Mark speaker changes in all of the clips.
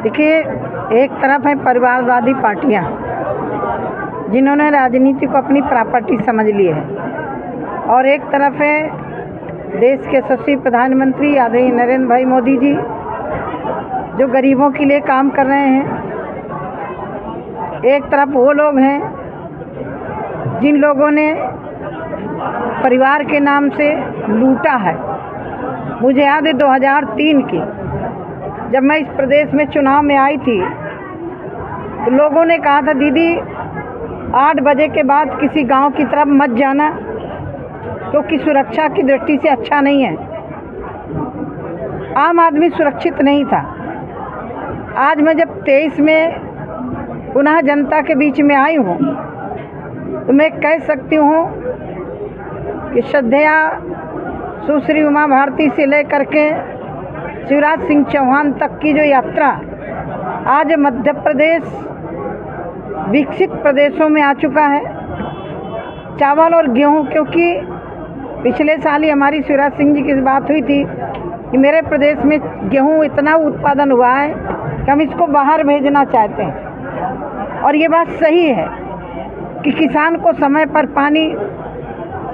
Speaker 1: देखिए, एक तरफ है परिवारवादी पार्टियां जिन्होंने राजनीति को अपनी प्रॉपर्टी समझ ली है, और एक तरफ है देश के यशस्वी प्रधानमंत्री आदरणीय नरेंद्र भाई मोदी जी, जो गरीबों के लिए काम कर रहे हैं। एक तरफ वो लोग हैं जिन लोगों ने परिवार के नाम से लूटा है। मुझे याद है 2003 की, जब मैं इस प्रदेश में चुनाव में आई थी तो लोगों ने कहा था, दीदी 8 बजे के बाद किसी गांव की तरफ मत जाना क्योंकि सुरक्षा की दृष्टि से अच्छा नहीं है। आम आदमी सुरक्षित नहीं था। आज मैं जब 23 में पुनः जनता के बीच में आई हूँ तो मैं कह सकती हूँ कि श्रद्धेया सुश्री उमा भारती से लेकर के शिवराज सिंह चौहान तक की जो यात्रा आज मध्य प्रदेश विकसित प्रदेशों में आ चुका है। चावल और गेहूं, क्योंकि पिछले साल ही हमारी शिवराज सिंह जी की बात हुई थी कि मेरे प्रदेश में गेहूं इतना उत्पादन हुआ है कि हम इसको बाहर भेजना चाहते हैं। और ये बात सही है कि किसान को समय पर पानी,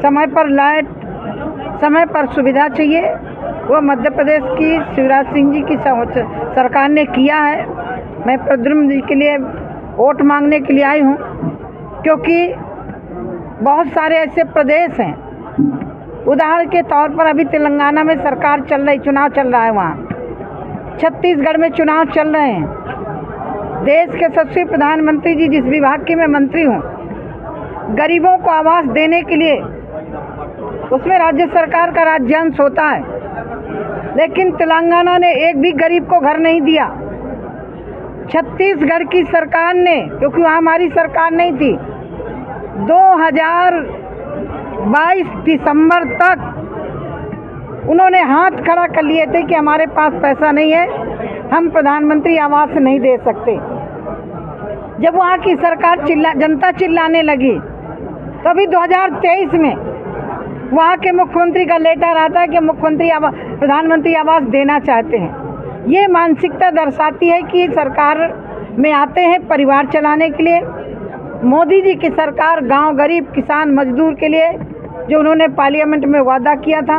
Speaker 1: समय पर लाइट, समय पर सुविधा चाहिए। वो मध्य प्रदेश की शिवराज सिंह जी की सरकार ने किया है। मैं प्रद्युम्न जी के लिए वोट मांगने के लिए आई हूँ, क्योंकि बहुत सारे ऐसे प्रदेश हैं। उदाहरण के तौर पर अभी तेलंगाना में सरकार चल रही, चुनाव चल रहा है वहाँ। छत्तीसगढ़ में चुनाव चल रहे हैं। देश के यशस्वी प्रधानमंत्री जी जिस विभाग के मैं मंत्री हूँ, गरीबों को आवास देने के लिए उसमें राज्य सरकार का राज्यांश होता है, लेकिन तेलंगाना ने एक भी गरीब को घर नहीं दिया। छत्तीसगढ़ की सरकार ने, क्योंकि वहाँ हमारी सरकार नहीं थी, 2022 दिसंबर तक उन्होंने हाथ खड़ा कर लिए थे कि हमारे पास पैसा नहीं है, हम प्रधानमंत्री आवास नहीं दे सकते। जब वहाँ की सरकार जनता चिल्लाने लगी, तो अभी 2023 में वहाँ के मुख्यमंत्री का लेटर आता है कि मुख्यमंत्री प्रधानमंत्री आवास देना चाहते हैं। ये मानसिकता दर्शाती है कि सरकार में आते हैं परिवार चलाने के लिए। मोदी जी की सरकार गांव, गरीब, किसान, मजदूर के लिए जो उन्होंने पार्लियामेंट में वादा किया था,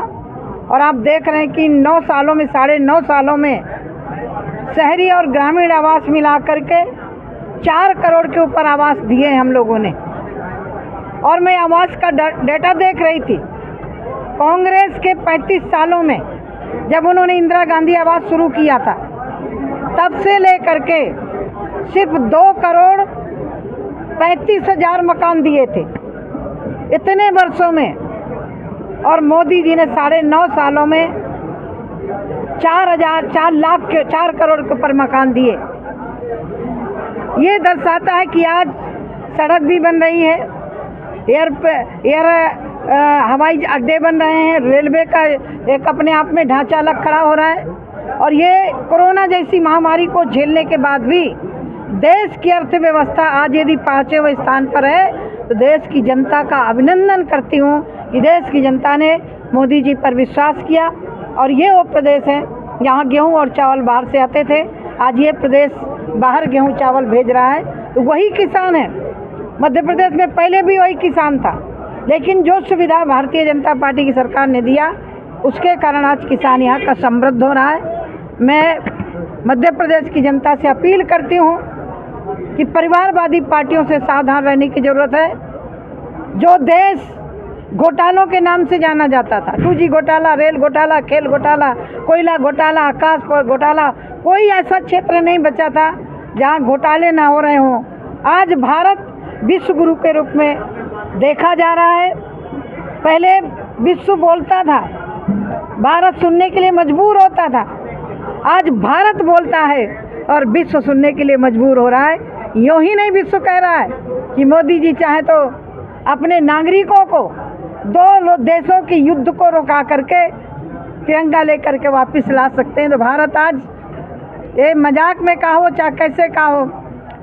Speaker 1: और आप देख रहे हैं कि 9 सालों में, 9.5 सालों में शहरी और ग्रामीण आवास मिला करके 4 करोड़ के ऊपर आवास दिए हैं हम लोगों ने। और मैं आवास का डेटा देख रही थी। कांग्रेस के 35 सालों में जब उन्होंने इंदिरा गांधी आवास शुरू किया था, तब से लेकर के सिर्फ 2 करोड़ 35 हजार मकान दिए थे इतने वर्षों में। और मोदी जी ने 9.5 सालों में 4 करोड़ के ऊपर मकान दिए। ये दर्शाता है कि आज सड़क भी बन रही है, हवाई अड्डे बन रहे हैं, रेलवे का एक अपने आप में ढांचा अलग खड़ा हो रहा है। और ये कोरोना जैसी महामारी को झेलने के बाद भी देश की अर्थव्यवस्था आज यदि 5वें स्थान पर है, तो देश की जनता का अभिनंदन करती हूँ कि देश की जनता ने मोदी जी पर विश्वास किया। और ये वो प्रदेश है जहाँ गेहूँ और चावल बाहर से आते थे, आज ये प्रदेश बाहर गेहूँ चावल भेज रहा है। तो वही किसान है। मध्य प्रदेश में पहले भी वही किसान था, लेकिन जो सुविधा भारतीय जनता पार्टी की सरकार ने दिया, उसके कारण आज किसान यहाँ का समृद्ध हो रहा है। मैं मध्य प्रदेश की जनता से अपील करती हूँ कि परिवारवादी पार्टियों से सावधान रहने की ज़रूरत है। जो देश घोटालों के नाम से जाना जाता था, 2G घोटाला, रेल घोटाला, खेल घोटाला, कोयला घोटाला, आकाश पर घोटाला, कोई ऐसा क्षेत्र नहीं बचा था जहाँ घोटाले ना हो रहे हों। आज भारत विश्व गुरु के रूप में देखा जा रहा है। पहले विश्व बोलता था, भारत सुनने के लिए मजबूर होता था। आज भारत बोलता है और विश्व सुनने के लिए मजबूर हो रहा है। यूँ ही नहीं, विश्व कह रहा है कि मोदी जी चाहे तो अपने नागरिकों को 2 देशों के युद्ध को रोका करके तिरंगा लेकर के वापस ला सकते हैं। तो भारत आज, ये मजाक में कहा हो चाहे कैसे कहा हो,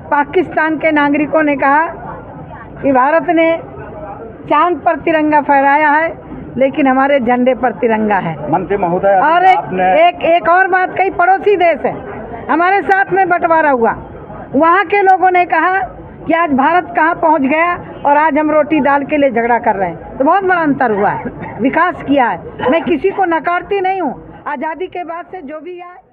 Speaker 1: पाकिस्तान के नागरिकों ने कहा कि भारत ने चांद पर तिरंगा फहराया है, लेकिन हमारे झंडे पर तिरंगा है।
Speaker 2: मंत्री महोदय,
Speaker 1: और एक और बात कही, पड़ोसी देश है, हमारे साथ में बंटवारा हुआ। वहाँ के लोगों ने कहा कि आज भारत कहाँ पहुँच गया और आज हम रोटी दाल के लिए झगड़ा कर रहे हैं। तो बहुत बड़ा अंतर हुआ है, विकास किया है। मैं किसी को नकारती नहीं हूँ, आज़ादी के बाद से जो भी आए